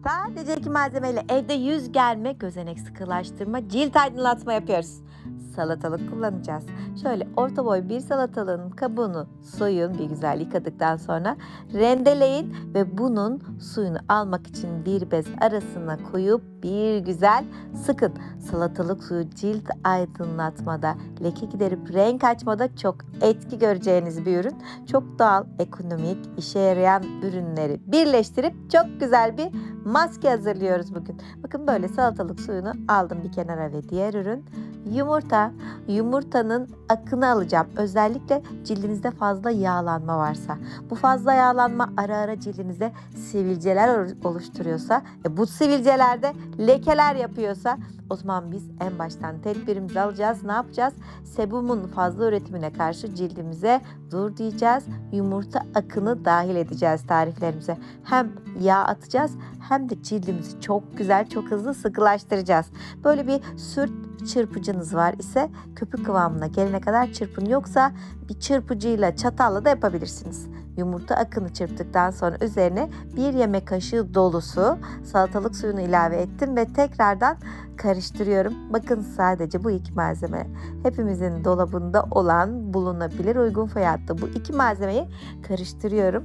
Sadece 2 malzemeyle evde yüz germe, gözenek sıkılaştırma, cilt aydınlatma yapıyoruz. Salatalık kullanacağız. Şöyle orta boy bir salatalığın kabuğunu soyun, bir güzel yıkadıktan sonra rendeleyin ve bunun suyunu almak için bir bez arasına koyup bir güzel sıkın. Salatalık suyu cilt aydınlatmada, leke giderip renk açmada çok etki göreceğiniz bir ürün. Çok doğal, ekonomik, işe yarayan ürünleri birleştirip çok güzel bir maske hazırlıyoruz bugün. Bakın böyle salatalık suyunu aldım bir kenara ve diğer ürün yumurta. Yumurtanın akını alacağım. Özellikle cildinizde fazla yağlanma varsa, bu fazla yağlanma ara ara cildinizde sivilceler oluşturuyorsa, bu sivilcelerde lekeler yapıyorsa o zaman biz en baştan tedbirimizi alacağız. Ne yapacağız? Sebumun fazla üretimine karşı cildimize dur diyeceğiz. Yumurta akını dahil edeceğiz tariflerimize. Hem yağ atacağız hem de cildimizi çok güzel, çok hızlı sıkılaştıracağız. Böyle bir sürt çırpıcınız var ise köpük kıvamına gelene kadar çırpın. Yoksa bir çırpıcıyla, çatalla da yapabilirsiniz. Yumurta akını çırptıktan sonra üzerine bir yemek kaşığı dolusu salatalık suyunu ilave ettim ve tekrardan karıştırıyorum. Bakın sadece bu iki malzeme hepimizin dolabında olan, bulunabilir, uygun fiyatlı bu iki malzemeyi karıştırıyorum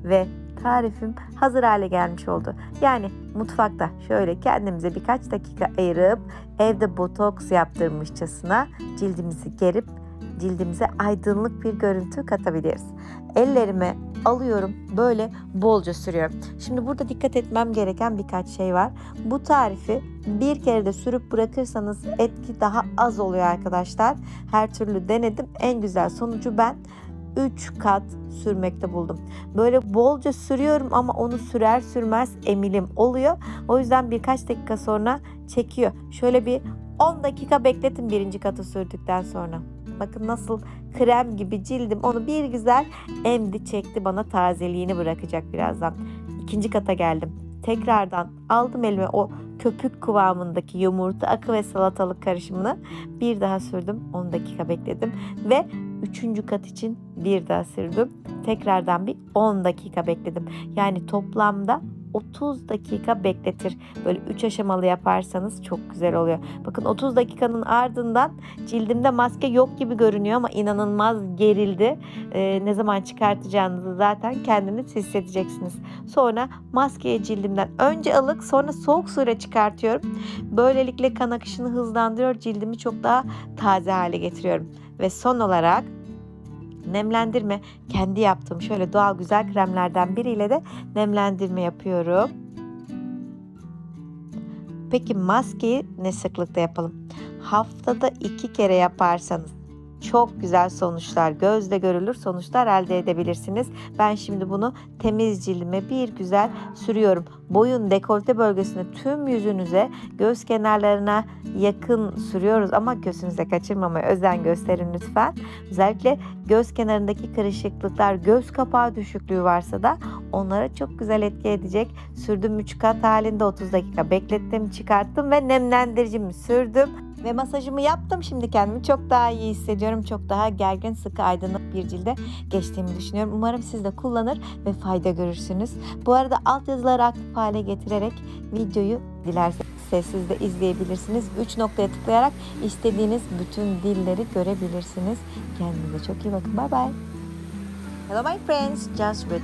ve tarifim hazır hale gelmiş oldu. Yani mutfakta şöyle kendimize birkaç dakika ayırıp evde botoks yaptırmışçasına cildimizi gerip cildimize aydınlık bir görüntü katabiliriz. Ellerime alıyorum, böyle bolca sürüyorum. Şimdi burada dikkat etmem gereken birkaç şey var. Bu tarifi bir kere de sürüp bırakırsanız etki daha az oluyor arkadaşlar. Her türlü denedim. En güzel sonucu ben 3 kat sürmekte buldum. Böyle bolca sürüyorum ama onu sürer sürmez emilim oluyor. O yüzden birkaç dakika sonra çekiyor. Şöyle bir 10 dakika bekletin birinci katı sürdükten sonra. Bakın nasıl krem gibi cildim onu bir güzel emdi çekti, bana tazeliğini bırakacak birazdan. İkinci kata geldim. Tekrardan aldım elime o köpük kıvamındaki yumurta akı ve salatalık karışımını bir daha sürdüm. 10 dakika bekledim ve 3. kat için bir daha sürdüm. Tekrardan bir 10 dakika bekledim. Yani toplamda 30 dakika bekletir. Böyle 3 aşamalı yaparsanız çok güzel oluyor. Bakın 30 dakikanın ardından cildimde maske yok gibi görünüyor ama inanılmaz gerildi. Ne zaman çıkartacağınızı zaten kendiniz hissedeceksiniz. Sonra maskeyi cildimden önce ılık sonra soğuk suyla çıkartıyorum. Böylelikle kan akışını hızlandırıyor. Cildimi çok daha taze hale getiriyorum. Ve son olarak nemlendirme, kendi yaptığım şöyle doğal güzel kremlerden biriyle de nemlendirme yapıyorum. Peki maskeyi ne sıklıkta yapalım? Haftada 2 kere yaparsanız çok güzel sonuçlar, gözle görülür sonuçlar elde edebilirsiniz. Ben şimdi bunu temiz cildime bir güzel sürüyorum. Boyun, dekolte bölgesine, tüm yüzünüze, göz kenarlarına yakın sürüyoruz ama gözünüze kaçırmamaya özen gösterin lütfen. Özellikle göz kenarındaki kırışıklıklar, göz kapağı düşüklüğü varsa da onlara çok güzel etki edecek. Sürdüm 3 kat halinde 30 dakika beklettim, çıkarttım ve nemlendiricimi sürdüm. Ve masajımı yaptım. Şimdi kendimi çok daha iyi hissediyorum. Çok daha gergin, sıkı, aydınlık bir cilde geçtiğimi düşünüyorum. Umarım siz de kullanır ve fayda görürsünüz. Bu arada altyazıları aktif hale getirerek videoyu dilerseniz sessiz de izleyebilirsiniz. 3 noktaya tıklayarak istediğiniz bütün dilleri görebilirsiniz. Kendinize çok iyi bakın. Bye bye. Hello my friends, just with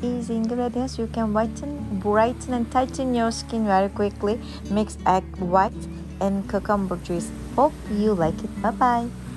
2 easy ingredients you can brighten and tighten your skin very quickly. Mix egg white and cucumber juice. Hope you like it. Bye bye.